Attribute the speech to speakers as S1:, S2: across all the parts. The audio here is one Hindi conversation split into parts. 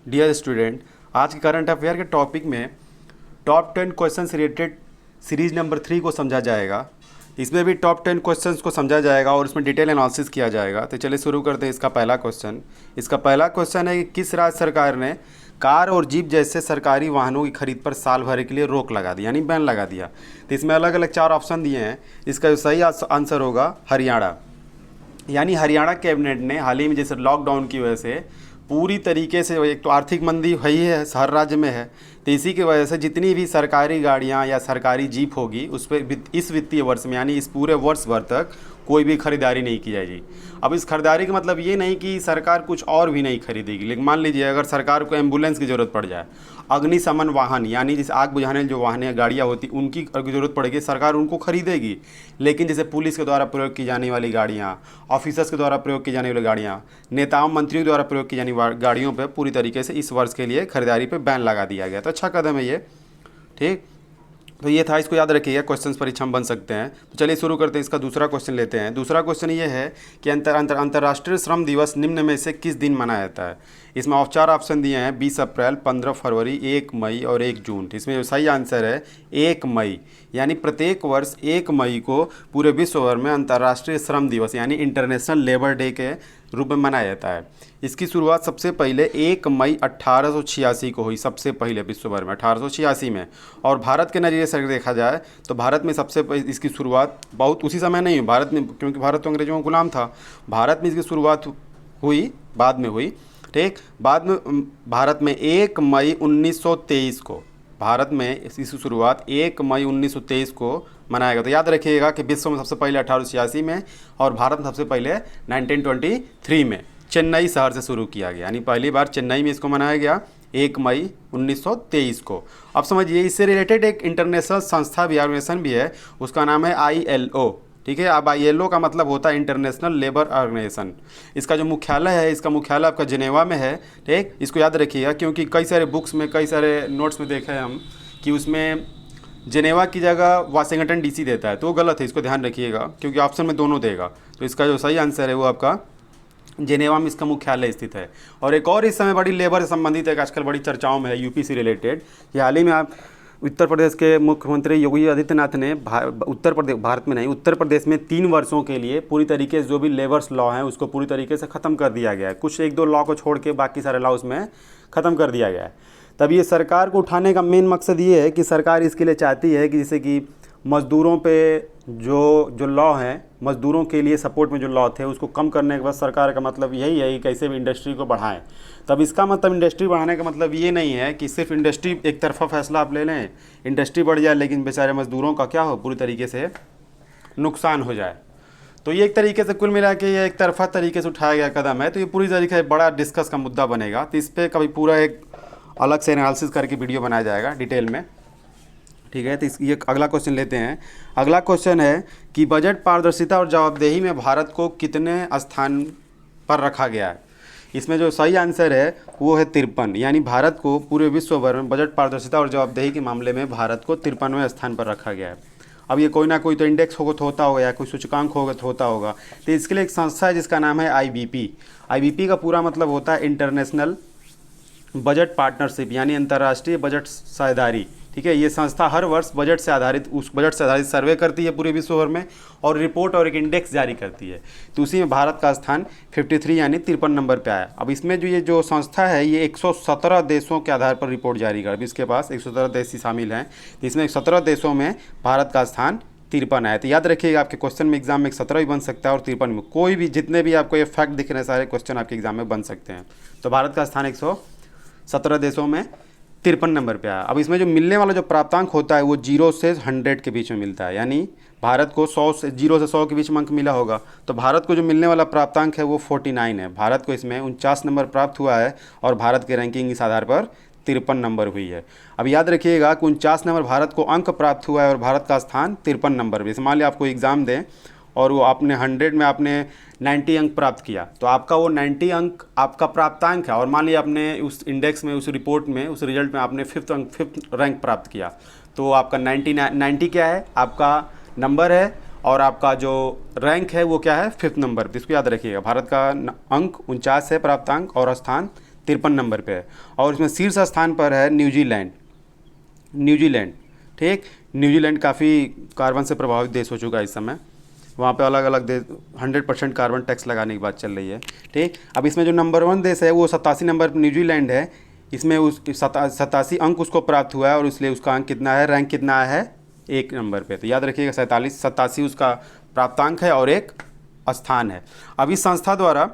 S1: डियर स्टूडेंट, आज के करंट अफेयर के टॉपिक में top 10 question related series number 3 को समझा जाएगा। इसमें भी टॉप 10 क्वेश्चंस को समझा जाएगा और उसमें डिटेल एनालिसिस किया जाएगा। तो चलिए शुरू करते हैं। इसका पहला क्वेश्चन है कि किस राज्य सरकार ने कार और जीप जैसे सरकारी वाहनों की खरीद पर साल भर के लिए रोक लगा दी, यानी बैन लगा दिया। तो इसमें अलग अलग 4 ऑप्शन दिए हैं। इसका जो सही आंसर होगा हरियाणा। यानी हरियाणा कैबिनेट ने हाल ही में जैसे लॉकडाउन की वजह से पूरी तरीके से, एक तो आर्थिक मंदी हुई है, हर राज्य में है, तो इसी की वजह से जितनी भी सरकारी गाड़ियां या सरकारी जीप होगी उस पर इस वित्तीय वर्ष में यानी इस पूरे वर्ष भर तक कोई भी खरीदारी नहीं की जाएगी। अब इस खरीदारी का मतलब ये नहीं कि सरकार कुछ और भी नहीं खरीदेगी, लेकिन मान लीजिए अगर सरकार को एम्बुलेंस की ज़रूरत पड़ जाए, अग्निशमन वाहन यानी जैसे आग बुझाने जो वाहन या गाड़ियाँ होती उनकी ज़रूरत पड़ेगी, सरकार उनको खरीदेगी। लेकिन जैसे पुलिस के द्वारा प्रयोग की जाने वाली गाड़ियाँ, ऑफिसर्स के द्वारा प्रयोग की जाने वाली गाड़ियाँ, नेताओं मंत्रियों द्वारा प्रयोग की जाने वाली गाड़ियों पर पूरी तरीके से इस वर्ष के लिए खरीदारी पर बैन लगा दिया गया। तो अच्छा कदम है ये, ठीक। तो ये था, इसको याद रखिएगा, क्वेश्चंस परीक्षा में बन सकते हैं। तो चलिए शुरू करते हैं। इसका दूसरा क्वेश्चन लेते हैं। दूसरा क्वेश्चन ये है कि अंतर्राष्ट्रीय श्रम दिवस निम्न में से किस दिन मनाया जाता है। इसमें 4 ऑप्शन दिए हैं, 20 अप्रैल, 15 फरवरी, 1 मई और 1 जून। तो इसमें जो सही आंसर है 1 मई। यानी प्रत्येक वर्ष 1 मई को पूरे विश्व भर में अंतर्राष्ट्रीय श्रम दिवस यानी इंटरनेशनल लेबर डे के रूप में मनाया जाता है। इसकी शुरुआत सबसे पहले 1 मई 1886 को हुई, सबसे पहले विश्व भर में 1886 में। और भारत के नज़रिए से देखा जाए तो भारत में सबसे इसकी शुरुआत बहुत उसी समय नहीं हुई भारत में, क्योंकि भारत तो अंग्रेजों का गुलाम था। भारत में इसकी शुरुआत हुई, बाद में हुई, ठीक। बाद में भारत में 1 मई 1923 को, भारत में इसकी शुरुआत 1 मई 1923 को मनाया गया। तो याद रखिएगा कि विश्व में सबसे पहले 1886 में और भारत में सबसे पहले 1923 में चेन्नई शहर से शुरू किया गया। यानी पहली बार चेन्नई में इसको मनाया गया 1 मई 1923 को। अब समझिए, इससे रिलेटेड एक इंटरनेशनल संस्था भी, ऑर्गेनाइजेशन भी है, उसका नाम है ILO, ठीक है। अब ILO का मतलब होता है इंटरनेशनल लेबर ऑर्गेनाइजेशन। इसका जो मुख्यालय है, इसका मुख्यालय आपका जिनेवा में है, ठीक। इसको याद रखिएगा क्योंकि कई सारे बुक्स में, कई सारे नोट्स में देखे हैं हम कि उसमें जिनेवा की जगह वाशिंगटन DC देता है, तो वो गलत है, इसको ध्यान रखिएगा क्योंकि ऑप्शन में दोनों देगा। तो इसका जो सही आंसर है वो आपका जिनेवा में इसका मुख्यालय स्थित है। और एक और इस समय बड़ी लेबर से संबंधित है, आजकल बड़ी चर्चाओं में है, यूपी से रिलेटेड। ये हाल ही में आप उत्तर प्रदेश के मुख्यमंत्री योगी आदित्यनाथ ने उत्तर प्रदेश में 3 वर्षों के लिए पूरी तरीके से जो भी लेबर्स लॉ हैं उसको पूरी तरीके से ख़त्म कर दिया गया है। कुछ 1-2 लॉ को छोड़ के बाकी सारे लॉ उसमें ख़त्म कर दिया गया है। तब ये सरकार को उठाने का मेन मकसद ये है कि सरकार इसके लिए चाहती है कि जैसे कि मज़दूरों पे जो लॉ हैं, मज़दूरों के लिए सपोर्ट में जो लॉ थे उसको कम करने के बाद सरकार का मतलब यही है कि कैसे भी इंडस्ट्री को बढ़ाएं। तब इसका मतलब इंडस्ट्री बढ़ाने का मतलब ये नहीं है कि सिर्फ इंडस्ट्री एक तरफा फैसला आप ले लें, इंडस्ट्री बढ़ जाए लेकिन बेचारे मज़दूरों का क्या हो, पूरी तरीके से नुकसान हो जाए। तो ये एक तरीके से कुल मिला के ये एक तरफा तरीके से उठाया गया कदम है। तो ये पूरी तरीके से बड़ा डिस्कस का मुद्दा बनेगा। तो इस पर कभी पूरा एक अलग से एनालिसिस करके वीडियो बनाया जाएगा डिटेल में, ठीक है। तो ये अगला क्वेश्चन लेते हैं। अगला क्वेश्चन है कि बजट पारदर्शिता और जवाबदेही में भारत को कितने स्थान पर रखा गया है। इसमें जो सही आंसर है वो है 53। यानी भारत को पूरे विश्व भर में बजट पारदर्शिता और जवाबदेही के मामले में भारत को 53वें स्थान पर रखा गया है। अब ये कोई ना कोई तो इंडेक्स होगा तो होता होगा या कोई सूचकांक होगा तो होता होगा। तो इसके लिए एक संस्था है जिसका नाम है IBP का पूरा मतलब होता है इंटरनेशनल बजट पार्टनरशिप, यानी अंतर्राष्ट्रीय बजट साझेदारी, ठीक है। ये संस्था हर वर्ष बजट से आधारित सर्वे करती है पूरे विश्व भर में और रिपोर्ट और एक इंडेक्स जारी करती है। तो उसी में भारत का स्थान 53 यानी 53 नंबर पे आया। अब इसमें जो संस्था है ये 117 देशों के आधार पर रिपोर्ट जारी कर, इसके पास 117 देश शामिल हैं। तो इसमें 17 देशों में भारत का स्थान 53 आया। तो याद रखिएगा, आपके क्वेश्चन में एग्जाम में 17 भी बन सकता है और 53 में, कोई भी जितने भी आपको ये फैक्ट दिख रहे हैं सारे क्वेश्चन आपके एग्जाम में बन सकते हैं। तो भारत का स्थान 117 देशों में 53 नंबर पे आया। अब इसमें जो मिलने वाला जो प्राप्तांक होता है वो 0 से 100 के बीच में मिलता है। यानी भारत को 0 से 100 के बीच में अंक मिला होगा, तो भारत को जो मिलने वाला प्राप्तांक है वो 49 है। भारत को इसमें 49 नंबर प्राप्त हुआ है और भारत की रैंकिंग इस आधार पर 53 नंबर हुई है। अब याद रखिएगा कि 49 नंबर भारत को अंक प्राप्त हुआ है और भारत का स्थान 53 नंबर पे। मान लिया आपको एग्ज़ाम दें और वो आपने 100 में आपने 90 अंक प्राप्त किया, तो आपका वो 90 अंक आपका प्राप्तांक है। और मान लिया आपने उस इंडेक्स में, उस रिपोर्ट में, उस रिजल्ट में आपने 5th रैंक प्राप्त किया, तो आपका 90 क्या है, आपका नंबर है और आपका जो रैंक है वो क्या है, 5th नंबर। इसको याद रखिएगा। भारत का अंक 49 है प्राप्तांक और स्थान 53 नंबर पे है। और इसमें शीर्ष स्थान पर है न्यूजीलैंड। ठीक, न्यूजीलैंड काफ़ी कार्बन से प्रभावित देश हो चुका है इस समय। वहाँ पे अलग अलग देश 100% कार्बन टैक्स लगाने की बात चल रही है। ठीक, अब इसमें जो नंबर 1 देश है वो 87 नंबर पर न्यूजीलैंड है। इसमें उस 87 अंक उसको प्राप्त हुआ है और इसलिए उसका अंक कितना है, रैंक कितना है, 1 नंबर पे। तो याद रखिएगा 87 उसका प्राप्तांक है और 1 स्थान है। अब इस संस्था द्वारा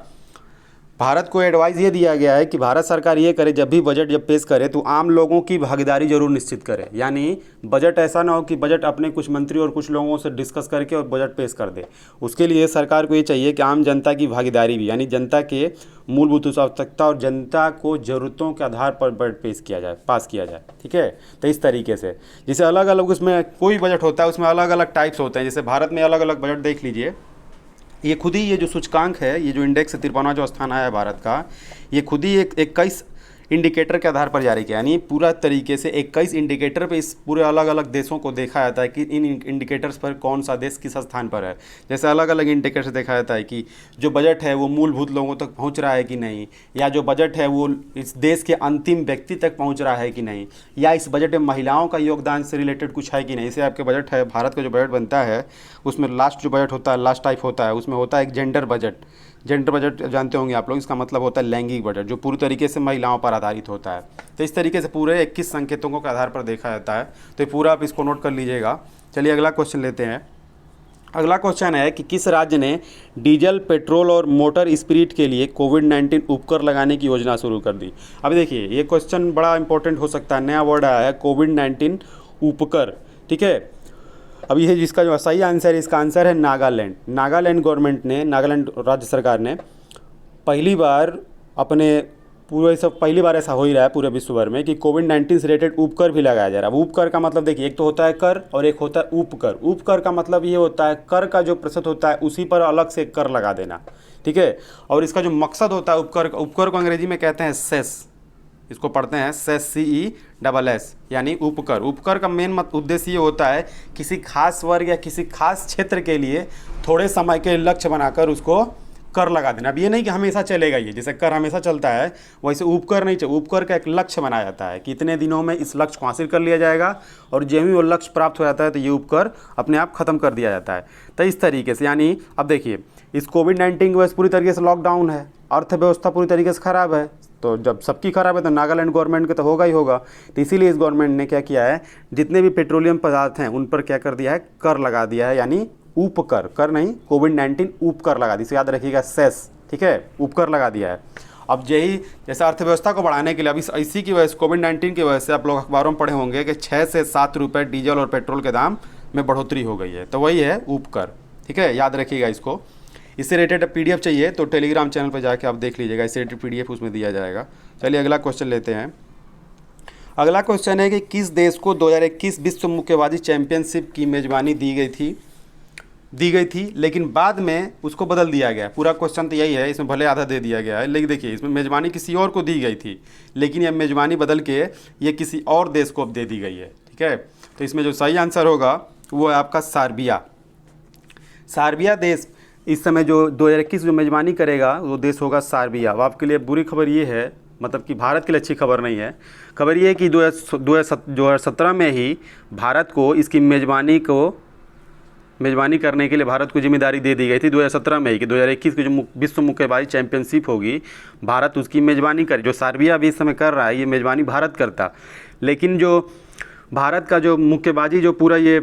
S1: भारत को एडवाइस ये दिया गया है कि भारत सरकार ये करे, जब भी बजट जब पेश करे तो आम लोगों की भागीदारी जरूर निश्चित करे। यानी बजट ऐसा ना हो कि बजट अपने कुछ मंत्री और कुछ लोगों से डिस्कस करके और बजट पेश कर दे। उसके लिए सरकार को ये चाहिए कि आम जनता की भागीदारी भी, यानी जनता के मूलभूत आवश्यकता और जनता को ज़रूरतों के आधार पर बजट पास किया जाए। ठीक है, तो इस तरीके से जैसे अलग अलग उसमें कोई बजट होता है उसमें अलग अलग टाइप्स होते हैं। जैसे भारत में अलग अलग बजट देख लीजिए। ये खुद ही ये जो सूचकांक है, ये जो इंडेक्स 53वां जो स्थान आया है भारत का, ये खुद ही 21 इंडिकेटर के आधार पर जारी किया। यानी पूरा तरीके से 21 इंडिकेटर पे इस पूरे अलग अलग देशों को देखा जाता है कि इन इंडिकेटर्स पर कौन सा देश किस स्थान पर है। जैसे अलग अलग इंडिकेटर से देखा जाता है कि जो बजट है वो मूलभूत लोगों तक पहुंच रहा है कि नहीं, या जो बजट है वो इस देश के अंतिम व्यक्ति तक पहुंच रहा है कि नहीं, या इस बजट में महिलाओं का योगदान से रिलेटेड कुछ है कि नहीं। इसे आपके बजट है, भारत का जो बजट बनता है उसमें लास्ट जो बजट होता है, लास्ट टाइप होता है, उसमें होता है एक जेंडर बजट। जेंडर बजट जानते होंगे आप लोग, इसका मतलब होता है लैंगिक बजट, जो पूरी तरीके से महिलाओं पर आधारित होता है। तो इस तरीके से पूरे 21 संकेतों के आधार पर देखा जाता है। तो ये पूरा आप इसको नोट कर लीजिएगा। चलिए अगला क्वेश्चन लेते हैं। अगला क्वेश्चन है कि किस राज्य ने डीजल, पेट्रोल और मोटर स्पिरिट के लिए कोविड-19 उपकर लगाने की योजना शुरू कर दी। अब देखिए ये क्वेश्चन बड़ा इंपॉर्टेंट हो सकता है, नया वर्ड आया है कोविड-19 उपकर। ठीक है, अब ये जिसका जो सही आंसर है, इसका आंसर है नागालैंड। नागालैंड गवर्नमेंट ने, नागालैंड राज्य सरकार ने पहली बार पहली बार ऐसा हो ही रहा है पूरे विश्व भर में कि कोविड-19 से रिलेटेड उपकर भी लगाया जा रहा है। अब उपकर का मतलब देखिए, एक तो होता है कर और एक होता है उपकर। उपकर का मतलब ये होता है कर का जो प्रतिशत होता है उसी पर अलग से कर लगा देना। ठीक है, और इसका जो मकसद होता है उपकर को अंग्रेजी में कहते हैं सेस। इसको पढ़ते हैं सेस, CESS, यानी उपकर। उपकर का मेन उद्देश्य ये होता है किसी खास वर्ग या किसी खास क्षेत्र के लिए थोड़े समय के लक्ष्य बनाकर उसको कर लगा देना। अब ये नहीं कि हमेशा चलेगा, ये जैसे कर हमेशा चलता है वैसे उपकर नहीं चल। उपकर का एक लक्ष्य बनाया जाता है कि इतने दिनों में इस लक्ष्य को हासिल कर लिया जाएगा, और जब भी वो लक्ष्य प्राप्त हो जाता है तो ये उपकर अपने आप खत्म कर दिया जाता है। तो इस तरीके से, यानी अब देखिए इस कोविड-19 की वजह से पूरी तरीके से लॉकडाउन है, अर्थव्यवस्था पूरी तरीके से ख़राब है। तो जब सबकी खराब है तो नागालैंड गवर्नमेंट का तो होगा ही होगा। तो इसीलिए इस गवर्नमेंट ने क्या किया है, जितने भी पेट्रोलियम पदार्थ हैं उन पर क्या कर दिया है, कर लगा दिया है। यानी उपकर, कर नहीं, कोविड-19 उपकर लगा दी। इसे याद रखिएगा, सेस। ठीक है, उपकर लगा दिया है। अब यही जैसे अर्थव्यवस्था को बढ़ाने के लिए अब इसी की वजह से, कोविड-19 की वजह से आप लोग अखबारों में पढ़े होंगे कि 6 से 7 रुपये डीजल और पेट्रोल के दाम में बढ़ोतरी हो गई है। तो वही है उपकर। ठीक है, याद रखिएगा इसको। इससे रिलेटेड PDF चाहिए तो टेलीग्राम चैनल पर जाके आप देख लीजिएगा, इससे रिलेटेड PDF उसमें दिया जाएगा। चलिए अगला क्वेश्चन लेते हैं। अगला क्वेश्चन है कि किस देश को 2021 विश्व मुक्केबाजी चैंपियनशिप की मेज़बानी दी गई थी, लेकिन बाद में उसको बदल दिया गया। पूरा क्वेश्चन तो यही है, इसमें भले आधा दे दिया गया है, लेकिन देखिए इसमें मेज़बानी किसी और को दी गई थी, लेकिन यह मेज़बानी बदल के ये किसी और देश को अब दे दी गई है। ठीक है, तो इसमें जो सही आंसर होगा वो है आपका सर्बिया। सर्बिया देश इस समय जो 2021 जो मेज़बानी करेगा वो देश होगा सर्बिया। अब आपके लिए बुरी खबर ये है, मतलब कि भारत के लिए अच्छी खबर नहीं है। खबर ये है कि 2017 में ही भारत को इसकी मेज़बानी करने के लिए भारत को जिम्मेदारी दे दी गई थी 2017 में ही, कि 2021 की जो विश्व मुक्केबाजी चैंपियनशिप होगी भारत उसकी मेज़बानी करे। जो सर्बिया भी इस समय कर रहा है ये मेज़बानी भारत करता, लेकिन जो भारत का जो मुक्केबाजी जो पूरा ये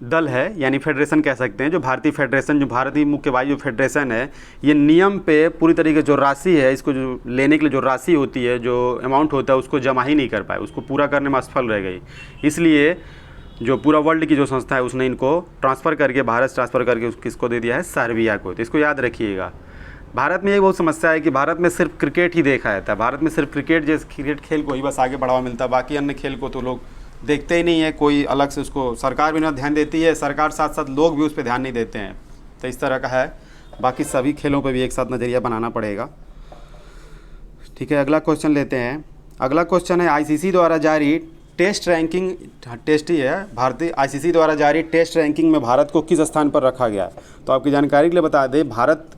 S1: दल है, यानी फेडरेशन कह सकते हैं, जो भारतीय फेडरेशन, जो भारतीय मुक्केबाजी जो फेडरेशन है, ये नियम पे पूरी तरीके जो राशि है, इसको जो लेने के लिए जो राशि होती है, जो अमाउंट होता है, उसको जमा ही नहीं कर पाए, उसको पूरा करने में असफल रह गई। इसलिए जो पूरा वर्ल्ड की जो संस्था है उसने इनको ट्रांसफ़र करके, भारत ट्रांसफ़र करके किसको दे दिया है, सर्बिया को। तो इसको याद रखिएगा। भारत में ये बहुत समस्या है कि भारत में सिर्फ क्रिकेट ही देखा जाता है। भारत में सिर्फ क्रिकेट खेल को ही बस आगे बढ़ावा मिलता है, बाकी अन्य खेल को तो लोग देखते ही नहीं है, कोई अलग से उसको सरकार भी ना ध्यान देती है, सरकार साथ साथ लोग भी उस पर ध्यान नहीं देते हैं। तो इस तरह का है, बाकी सभी खेलों पे भी एक साथ नज़रिया बनाना पड़ेगा। ठीक है, अगला क्वेश्चन लेते हैं। अगला क्वेश्चन है ICC द्वारा जारी टेस्ट रैंकिंग, टेस्ट ही है, भारतीय ICC द्वारा जारी टेस्ट रैंकिंग में भारत को किस स्थान पर रखा गया। तो आपकी जानकारी के लिए बता दें, भारत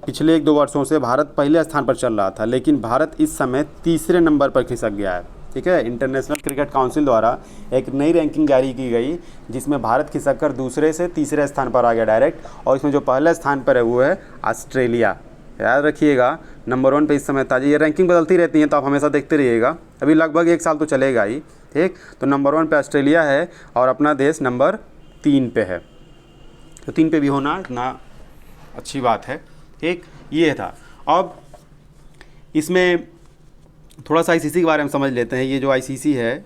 S1: पिछले 1-2 वर्षों से भारत पहले स्थान पर चल रहा था, लेकिन भारत इस समय तीसरे नंबर पर खिसक गया है। ठीक है, इंटरनेशनल क्रिकेट काउंसिल द्वारा एक नई रैंकिंग जारी की गई जिसमें भारत खिसक कर दूसरे से तीसरे स्थान पर आ गया डायरेक्ट, और इसमें जो पहले स्थान पर है वो है ऑस्ट्रेलिया। याद रखिएगा, नंबर 1 पे इस समय था। ये रैंकिंग बदलती रहती है तो आप हमेशा देखते रहिएगा, अभी लगभग 1 साल तो चलेगा ही। ठीक, तो नंबर 1 पे ऑस्ट्रेलिया है और अपना देश नंबर 3 पे है। तो 3 पे भी होना इतना अच्छी बात है। ठीक, ये था। अब इसमें थोड़ा सा आईसीसी के बारे में समझ लेते हैं। ये जो आईसीसी है,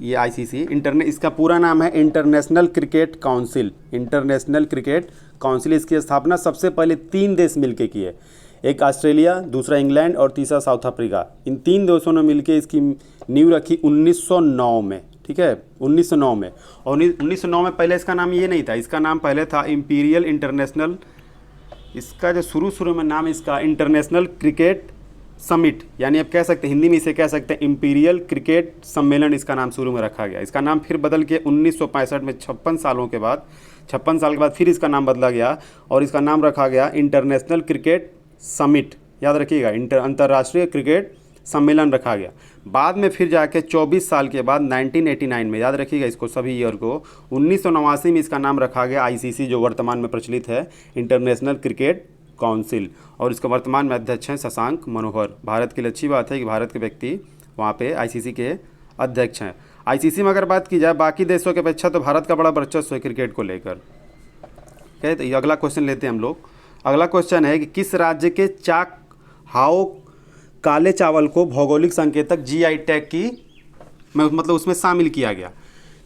S1: ये आईसीसी इसका पूरा नाम है international cricket council. International cricket council, इसकी स्थापना सबसे पहले 3 देश मिलके किए, एक ऑस्ट्रेलिया, दूसरा इंग्लैंड और तीसरा साउथ अफ्रीका। इन 3 देशों ने मिलके इसकी नींव रखी 1909 में। ठीक है, 1909 में। और 1909 में पहले इसका नाम ये नहीं था, इसका नाम पहले था इंपीरियल इंटरनेशनल। इसका जो शुरू में नाम इसका इंटरनेशनल क्रिकेट समिट, यानी आप कह सकते हैं हिंदी में इसे कह सकते हैं इंपीरियल क्रिकेट सम्मेलन, इसका नाम शुरू में रखा गया। इसका नाम फिर बदल के 1965 में 56 साल के बाद फिर इसका नाम बदला गया और इसका नाम रखा गया इंटरनेशनल क्रिकेट समिट। याद रखिएगा, अंतर्राष्ट्रीय क्रिकेट सम्मेलन रखा गया। बाद में फिर जाके 24 साल के बाद 1989 में, याद रखिएगा इसको सभी ईयर को, 1989 में इसका नाम रखा गया आईसीसी, जो वर्तमान में प्रचलित है इंटरनेशनल क्रिकेट काउंसिल। और इसका वर्तमान में अध्यक्ष हैं शशांक मनोहर। भारत के लिए अच्छी बात है कि भारत के व्यक्ति वहाँ पे आईसीसी के अध्यक्ष हैं। आईसीसी में अगर बात की जाए बाकी देशों की अपेक्षा तो भारत का बड़ा वर्चस्व है क्रिकेट को लेकर। ठीक, तो ये अगला क्वेश्चन लेते हैं हम लोग। अगला क्वेश्चन है कि किस राज्य के चाक हाओ काले चावल को भौगोलिक संकेतक जीआई टैग की मतलब उसमें शामिल किया गया।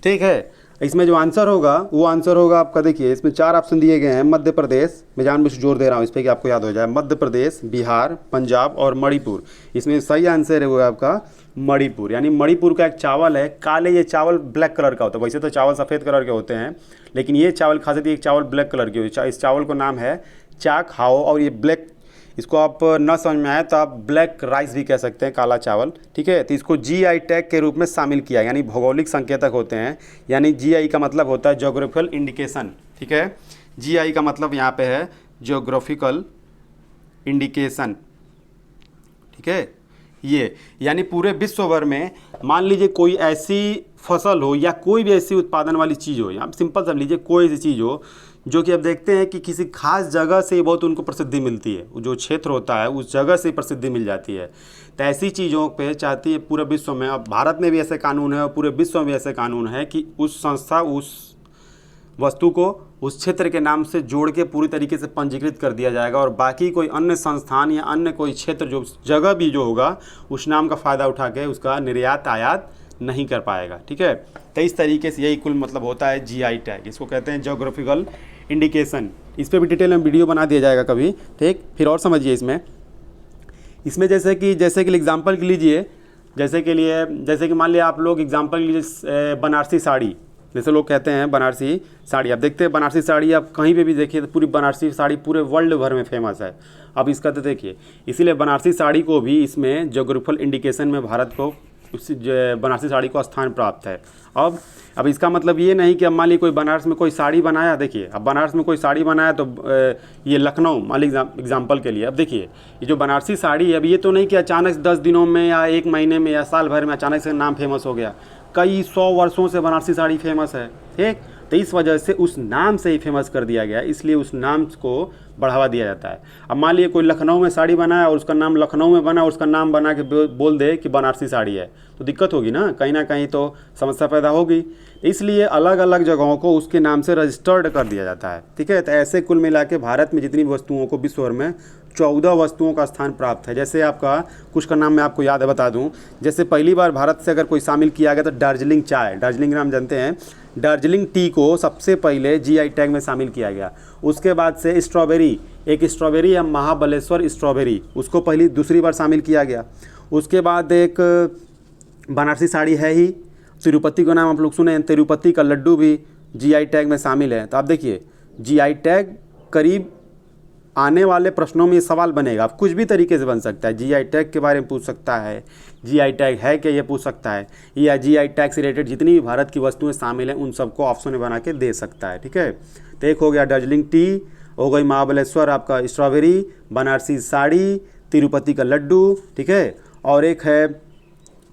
S1: ठीक है, इसमें जो आंसर होगा वो आंसर होगा आपका, देखिए इसमें 4 ऑप्शन दिए गए हैं। मध्य प्रदेश, मैं जानबूझ जोर दे रहा हूँ इस पर कि आपको याद हो जाए, मध्य प्रदेश, बिहार, पंजाब और मणिपुर। इसमें सही आंसर है वो आपका मणिपुर। यानी मणिपुर का एक चावल है काले, ये चावल ब्लैक कलर का होता है। वैसे तो चावल सफ़ेद कलर के होते हैं, लेकिन ये चावल खासियत एक चावल ब्लैक कलर की होती है। इस चावल का नाम है चाक हाओ, और ये ब्लैक, इसको आप न समझ में आए तो आप ब्लैक राइस भी कह सकते हैं, काला चावल। ठीक है, तो इसको जीआई टैग के रूप में शामिल किया, यानी भौगोलिक संकेतक होते हैं। यानी जीआई का मतलब होता है ज्योग्राफिकल इंडिकेशन। ठीक है, जीआई का मतलब यहाँ पे है ज्योग्राफिकल इंडिकेशन। ठीक है, ये यानी पूरे विश्व भर में मान लीजिए कोई ऐसी फसल हो या कोई भी ऐसी उत्पादन वाली चीज़ हो, या सिंपल समझ लीजिए कोई ऐसी चीज़ हो जो कि अब देखते हैं कि किसी खास जगह से बहुत उनको प्रसिद्धि मिलती है, जो क्षेत्र होता है उस जगह से प्रसिद्धि मिल जाती है। तो ऐसी चीज़ों पे चाहती है पूरे विश्व में, अब भारत में भी ऐसे कानून है और पूरे विश्व में ऐसे कानून है कि उस संस्था उस वस्तु को उस क्षेत्र के नाम से जोड़ के पूरी तरीके से पंजीकृत कर दिया जाएगा, और बाकी कोई अन्य संस्थान या अन्य कोई क्षेत्र जो जगह भी जो होगा उस नाम का फ़ायदा उठा के उसका निर्यात आयात नहीं कर पाएगा। ठीक है, तो इस तरीके से यही कुल मतलब होता है जीआई टैग। इसको कहते हैं ज्योग्राफिकल इंडिकेशन। इस पर भी डिटेल में वीडियो बना दिया जाएगा कभी। ठीक, फिर और समझिए इसमें जैसे कि एग्जांपल लीजिए, जैसे कि मान लिया आप लोग एग्जांपल लीजिए बनारसी साड़ी, जैसे लोग कहते हैं बनारसी साड़ी। आप देखते हैं बनारसी साड़ी आप कहीं पे भी देखिए तो पूरी बनारसी साड़ी पूरे वर्ल्ड भर में फेमस है। अब इसका तो देखिए, इसीलिए बनारसी साड़ी को भी इसमें ज्योग्राफिकल इंडिकेशन में भारत को उस बनारसी साड़ी को स्थान प्राप्त है। अब इसका मतलब ये नहीं कि अब मान लीजिए कोई बनारस में कोई साड़ी बनाया, देखिए अब बनारस में कोई साड़ी बनाया तो ये लखनऊ मान लीजिए एग्जाम्पल के लिए, अब देखिए ये जो बनारसी साड़ी है, अब ये तो नहीं कि अचानक 10 दिनों में या 1 महीने में या साल भर में अचानक से नाम फेमस हो गया। कई 100 वर्षों से बनारसी साड़ी फेमस है। ठीक, तो इस वजह से उस नाम से ही फेमस कर दिया गया, इसलिए उस नाम को बढ़ावा दिया जाता है। अब मान लीजिए कोई लखनऊ में साड़ी बनाया और उसका नाम लखनऊ में बना और उसका नाम बना के बोल दे कि बनारसी साड़ी है, तो दिक्कत होगी ना कहीं तो समस्या पैदा होगी। इसलिए अलग अलग जगहों को उसके नाम से रजिस्टर्ड कर दिया जाता है। ठीक है, तो ऐसे कुल मिला के भारत में जितनी वस्तुओं को विश्व भर में 14 वस्तुओं का स्थान प्राप्त है। जैसे आपका कुछ का नाम मैं आपको याद है बता दूं, जैसे पहली बार भारत से अगर कोई शामिल किया गया तो दार्जिलिंग चाय, दार्जिलिंग नाम जानते हैं, दार्जिलिंग टी को सबसे पहले जीआई टैग में शामिल किया गया। उसके बाद से स्ट्रॉबेरी, एक स्ट्रॉबेरी या महाबलेश्वर स्ट्रॉबेरी, उसको दूसरी बार शामिल किया गया। उसके बाद एक बनारसी साड़ी है ही, तिरुपति का नाम आप लोग सुने हैं, तिरुपति का लड्डू भी जीआई टैग में शामिल है। तो आप देखिए जीआई टैग करीब आने वाले प्रश्नों में ये सवाल बनेगा, आप कुछ भी तरीके से बन सकता है। जीआई टैग के बारे में पूछ सकता है, जीआई टैग है क्या ये पूछ सकता है, या जीआई टैग से रिलेटेड जितनी भी भारत की वस्तुएं शामिल हैं उन सबको ऑप्शन में बना के दे सकता है। ठीक है, तो एक हो गया दार्जिलिंग टी, हो गई महाबलेश्वर आपका स्ट्रॉबेरी, बनारसी साड़ी, तिरुपति का लड्डू, ठीक है। और एक है,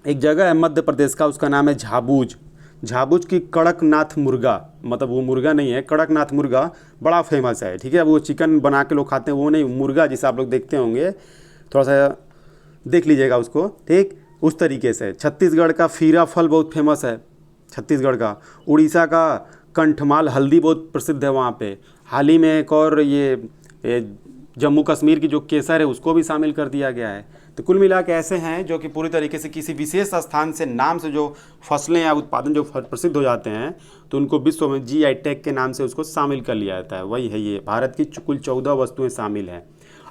S1: एक जगह है मध्य प्रदेश का, उसका नाम है झाबुज। झाबुज की कड़कनाथ मुर्गा, मतलब वो मुर्गा नहीं है, कड़कनाथ मुर्गा बड़ा फेमस है, ठीक है। वो चिकन बना के लोग खाते हैं, वो नहीं, मुर्गा जिसे आप लोग देखते होंगे, थोड़ा सा देख लीजिएगा उसको, ठीक। उस तरीके से छत्तीसगढ़ का फीरा फल बहुत फेमस है, छत्तीसगढ़ का। उड़ीसा का कंठमाल हल्दी बहुत प्रसिद्ध है वहाँ पे। हाल ही में एक और ये जम्मू कश्मीर की जो केसर है उसको भी शामिल कर दिया गया है। तो कुल मिला के ऐसे हैं जो कि पूरी तरीके से किसी विशेष स्थान से नाम से जो फसलें या उत्पादन जो प्रसिद्ध हो जाते हैं तो उनको विश्व में GI टैग के नाम से उसको शामिल कर लिया जाता है। वही है ये, भारत की कुल 14 वस्तुएं शामिल हैं।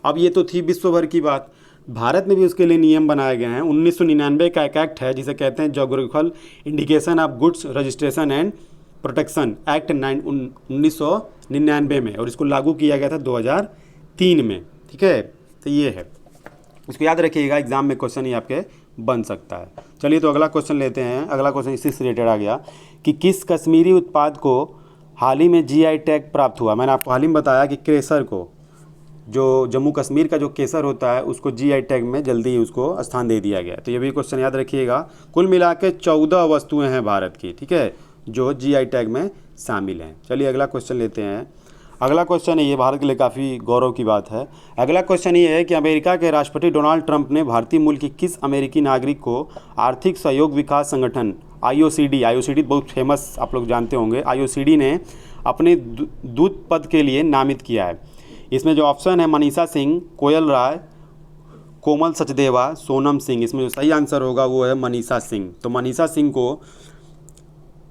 S1: अब ये तो थी विश्व भर की बात, भारत में भी उसके लिए नियम बनाए गए हैं। 1999 का एक एक्ट है जिसे कहते हैं geographical indication of goods registration and protection act 1999 में, और इसको लागू किया गया था 2003 में, ठीक है। तो ये है, इसको याद रखिएगा, एग्जाम में क्वेश्चन ही आपके बन सकता है। चलिए तो अगला क्वेश्चन लेते हैं। अगला क्वेश्चन इसी से रिलेटेड आ गया कि किस कश्मीरी उत्पाद को हाल ही में GI टैग प्राप्त हुआ। मैंने आपको हाल ही में बताया कि केसर को, जो जम्मू कश्मीर का जो केसर होता है उसको GI टैग में जल्दी ही उसको स्थान दे दिया गया। तो ये भी क्वेश्चन याद रखिएगा। कुल मिला के 14 वस्तुएँ हैं भारत की, ठीक है, जो GI टैग में शामिल हैं। चलिए अगला क्वेश्चन लेते हैं। अगला क्वेश्चन है, ये भारत के लिए काफ़ी गौरव की बात है। अगला क्वेश्चन ये है कि अमेरिका के राष्ट्रपति डोनाल्ड ट्रंप ने भारतीय मूल की किस अमेरिकी नागरिक को आर्थिक सहयोग विकास संगठन IOCD बहुत फेमस आप लोग जानते होंगे, IOCD ने अपने दूत पद के लिए नामित किया है। इसमें जो ऑप्शन है मनीषा सिंह, कोयल राय, कोमल सचदेवा, सोनम सिंह, इसमें जो सही आंसर होगा वो है मनीषा सिंह। तो मनीषा सिंह को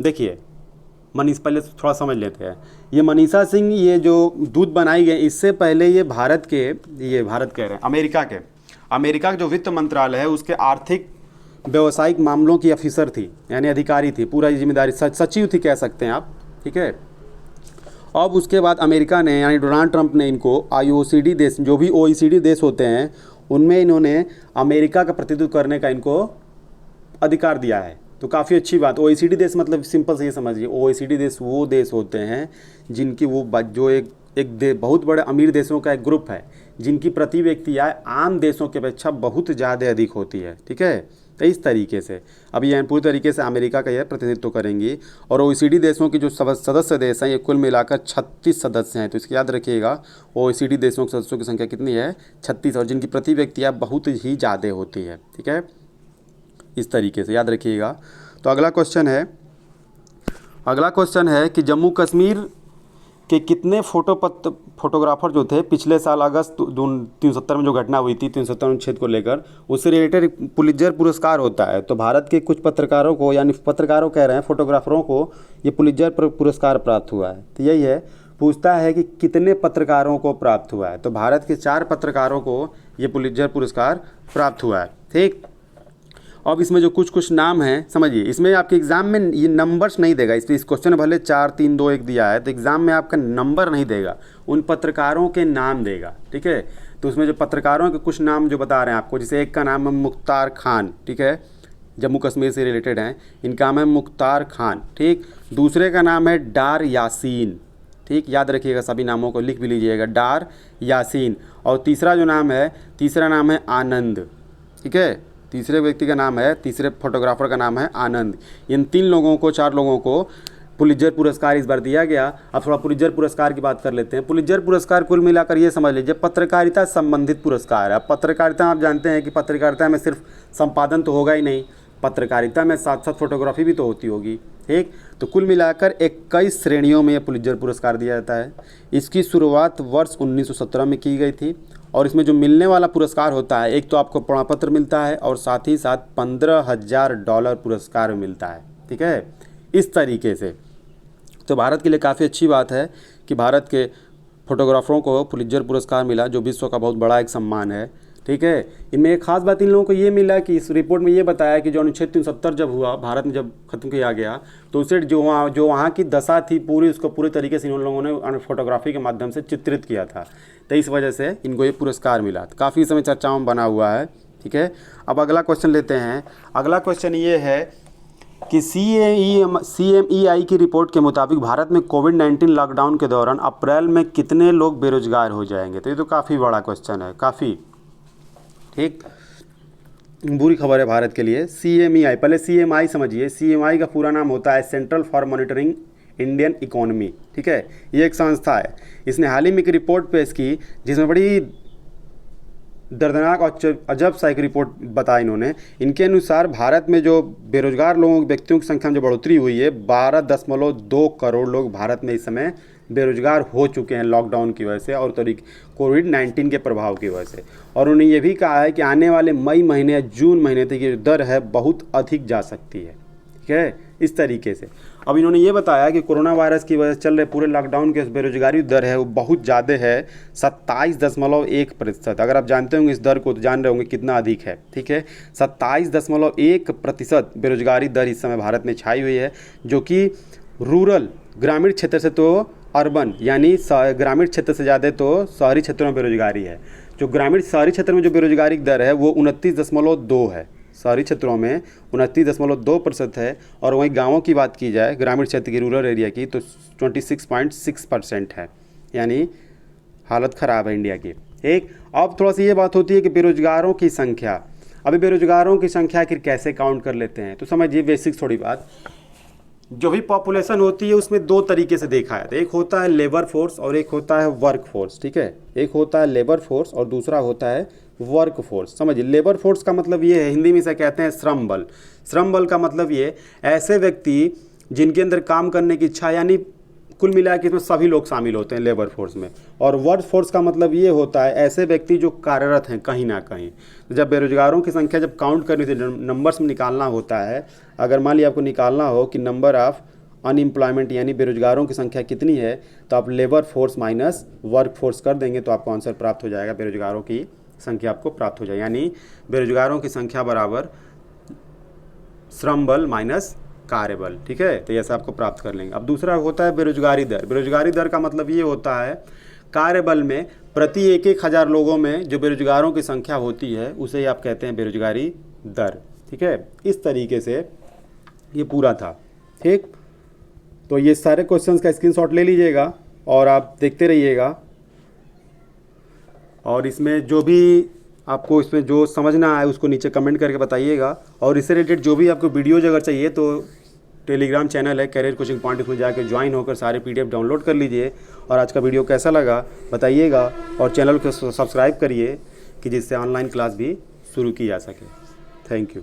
S1: देखिए, पहले थोड़ा समझ लेते हैं। ये मनीषा सिंह, ये जो दूत बनाई गई, इससे पहले ये भारत कह रहे हैं अमेरिका का जो वित्त मंत्रालय है उसके आर्थिक व्यवसायिक मामलों की ऑफिसर थी, यानी अधिकारी थी, पूरा जिम्मेदारी सचिव थी कह सकते हैं आप, ठीक है। अब उसके बाद अमेरिका ने, यानी डोनाल्ड ट्रंप ने इनको IOCD देश, जो भी OECD देश होते हैं उनमें इन्होंने अमेरिका का प्रतिनिधित्व करने का इनको अधिकार दिया है। तो काफ़ी अच्छी बात। OECD देश मतलब सिंपल से ये समझिए, OECD देश वो देश होते हैं जिनकी जो एक बहुत बड़े अमीर देशों का एक ग्रुप है, जिनकी प्रति व्यक्ति आय आम देशों की अपेक्षा बहुत ज़्यादा अधिक होती है, ठीक है। तो इस तरीके से अब ये पूरी तरीके से अमेरिका का यह प्रतिनिधित्व करेंगी। और OECD देशों की जो सदस्य देश हैं ये कुल मिलाकर 36 सदस्य हैं। तो इसको याद रखिएगा, OECD देशों के सदस्यों की संख्या कितनी है? 36, और जिनकी प्रति व्यक्ति आय बहुत ही ज़्यादा होती है, ठीक है। इस तरीके से याद रखिएगा। तो अगला क्वेश्चन है कि जम्मू कश्मीर के कितने फोटोग्राफर जो थे पिछले साल अगस्त 370 में जो घटना हुई थी 370 अनुच्छेद को लेकर, उससे रिलेटेड पुलित्जर पुरस्कार होता है। तो भारत के कुछ पत्रकारों को, यानी पत्रकारों कह रहे हैं, फोटोग्राफरों को ये पुलित्जर पुरस्कार प्राप्त हुआ है। तो यही है, पूछता है कि कितने पत्रकारों को प्राप्त हुआ है। तो भारत के 4 पत्रकारों को ये पुलित्जर पुरस्कार प्राप्त हुआ है, ठीक। अब इसमें जो कुछ नाम हैं समझिए, इसमें आपके एग्ज़ाम में ये नंबर्स नहीं देगा। इस क्वेश्चन भले 4 3 2 1 दिया है, तो एग्ज़ाम में आपका नंबर नहीं देगा, उन पत्रकारों के नाम देगा, ठीक है। तो उसमें जो पत्रकारों के कुछ नाम जो बता रहे हैं आपको, जैसे एक का नाम है मुख्तार खान, ठीक है, जम्मू कश्मीर से रिलेटेड हैं, इनका नाम है मुख्तार खान, ठीक। दूसरे का नाम है डार यासीन, ठीक, याद रखिएगा, सभी नामों को लिख भी लीजिएगा, डार यासीन। और तीसरा नाम है आनंद, ठीक है। तीसरे व्यक्ति का नाम है, तीसरे फोटोग्राफर का नाम है आनंद। इन 4 लोगों को पुलित्जर पुरस्कार इस बार दिया गया। अब थोड़ा पुलित्जर पुरस्कार की बात कर लेते हैं। पुलित्जर पुरस्कार कुल मिलाकर ये समझ लीजिए पत्रकारिता संबंधित पुरस्कार है। अब पत्रकारिता आप जानते हैं कि पत्रकारिता में सिर्फ संपादन तो होगा ही नहीं, पत्रकारिता में साथ साथ फोटोग्राफी भी तो होती होगी, ठीक। तो कुल मिलाकर 21 श्रेणियों में यह पुलित्जर पुरस्कार दिया जाता है। इसकी शुरुआत वर्ष 1917 में की गई थी। और इसमें जो मिलने वाला पुरस्कार होता है, एक तो आपको प्रमाण पत्र मिलता है और साथ ही साथ $15,000 पुरस्कार मिलता है, ठीक है। इस तरीके से तो भारत के लिए काफ़ी अच्छी बात है कि भारत के फोटोग्राफरों को पुलित्जर पुरस्कार मिला, जो विश्व का बहुत बड़ा एक सम्मान है, ठीक है। इनमें एक खास बात इन लोगों को ये मिला कि इस रिपोर्ट में ये बताया कि जो अनुच्छेद 370 जब हुआ, भारत में जब ख़त्म किया गया, तो उसे जो वहाँ की दशा थी पूरी, उसको पूरी तरीके से इन लोगों ने फोटोग्राफी के माध्यम से चित्रित किया था। तो इस वजह से इनको ये पुरस्कार मिला। तो काफ़ी समय चर्चाओं में बना हुआ है, ठीक है। अब अगला क्वेश्चन लेते हैं। अगला क्वेश्चन ये है कि CMEI की रिपोर्ट के मुताबिक भारत में कोविड-19 लॉकडाउन के दौरान अप्रैल में कितने लोग बेरोजगार हो जाएंगे। तो ये तो काफ़ी बड़ा क्वेश्चन है, काफ़ी ठीक बुरी खबर है भारत के लिए। CMEI, पहले CMI समझिए। CMI का पूरा नाम होता है central for monitoring Indian economy, ठीक है। ये एक संस्था है। इसने हाल ही में एक रिपोर्ट पेश की जिसमें बड़ी दर्दनाक और अजब सा एक रिपोर्ट बताया इन्होंने। इनके अनुसार भारत में जो बेरोजगार व्यक्तियों की संख्या में जो बढ़ोतरी हुई है, 12.2 करोड़ लोग भारत में इस समय बेरोजगार हो चुके हैं लॉकडाउन की वजह से और कोविड-19 के प्रभाव की वजह से। और उन्होंने ये भी कहा है कि आने वाले मई महीने या जून महीने तक ये दर है बहुत अधिक जा सकती है, ठीक है, इस तरीके से। अब इन्होंने ये बताया कि कोरोना वायरस की वजह से चल रहे पूरे लॉकडाउन के बेरोजगारी दर है वो बहुत ज़्यादा है, 27.1%। अगर आप जानते होंगे इस दर को तो जान रहे होंगे कितना अधिक है, ठीक है। 27.1% बेरोजगारी दर इस समय भारत में छाई हुई है, जो कि रूरल ग्रामीण क्षेत्र से तो अर्बन यानी ग्रामीण क्षेत्र से ज़्यादा तो शहरी क्षेत्रों में बेरोजगारी है। जो ग्रामीण शहरी क्षेत्र में जो बेरोजगारी दर है वो 29.2 है, शहरी क्षेत्रों में 29.2% है। और वहीं गांवों की बात की जाए, ग्रामीण क्षेत्र की रूरल एरिया की, तो 26.6% है, यानी हालत ख़राब है इंडिया की। एक अब थोड़ा सा ये बात होती है कि बेरोजगारों की संख्या, अभी बेरोजगारों की संख्या आखिर कैसे काउंट कर लेते हैं। तो समझिए बेसिक थोड़ी बात, जो भी पॉपुलेशन होती है उसमें दो तरीके से देखा है। एक होता है लेबर फोर्स और एक होता है वर्क फोर्स, ठीक है। एक होता है लेबर फोर्स और दूसरा होता है वर्क फोर्स। समझिए, लेबर फोर्स का मतलब ये है, हिंदी में इसे कहते हैं श्रम बल। श्रम बल का मतलब ये ऐसे व्यक्ति जिनके अंदर काम करने की इच्छा, यानी कुल मिला के इसमें सभी लोग शामिल होते हैं लेबर फोर्स में। और वर्क फोर्स का मतलब ये होता है ऐसे व्यक्ति जो कार्यरत हैं कहीं ना कहीं। तो जब बेरोजगारों की संख्या जब काउंट करनी थी, नंबर्स में निकालना होता है, अगर मान लिया आपको निकालना हो कि नंबर ऑफ अनएम्प्लॉयमेंट यानी बेरोजगारों की संख्या कितनी है, तो आप labour force minus work force कर देंगे तो आपको आंसर प्राप्त हो जाएगा, बेरोजगारों की संख्या आपको प्राप्त हो जाए। यानी बेरोजगारों की संख्या बराबर श्रम बल माइनस कार्यबल, ठीक है। तो ऐसा आपको प्राप्त कर लेंगे। अब दूसरा होता है बेरोजगारी दर। बेरोजगारी दर का मतलब ये होता है कार्यबल में प्रति 1,000 लोगों में जो बेरोजगारों की संख्या होती है उसे ही आप कहते हैं बेरोजगारी दर, ठीक है। इस तरीके से ये पूरा था, ठीक। तो ये सारे क्वेश्चंस का स्क्रीनशॉट ले लीजिएगा और आप देखते रहिएगा। और इसमें जो भी आपको इसमें जो समझना है उसको नीचे कमेंट करके बताइएगा। और इससे रिलेटेड जो भी आपको वीडियोज अगर चाहिए तो टेलीग्राम चैनल है करियर कोचिंग पॉइंट, उसमें जाकर ज्वाइन होकर सारे PDF डाउनलोड कर लीजिए। और आज का वीडियो कैसा लगा बताइएगा और चैनल को सब्सक्राइब करिए कि जिससे ऑनलाइन क्लास भी शुरू की जा सके। Thank you.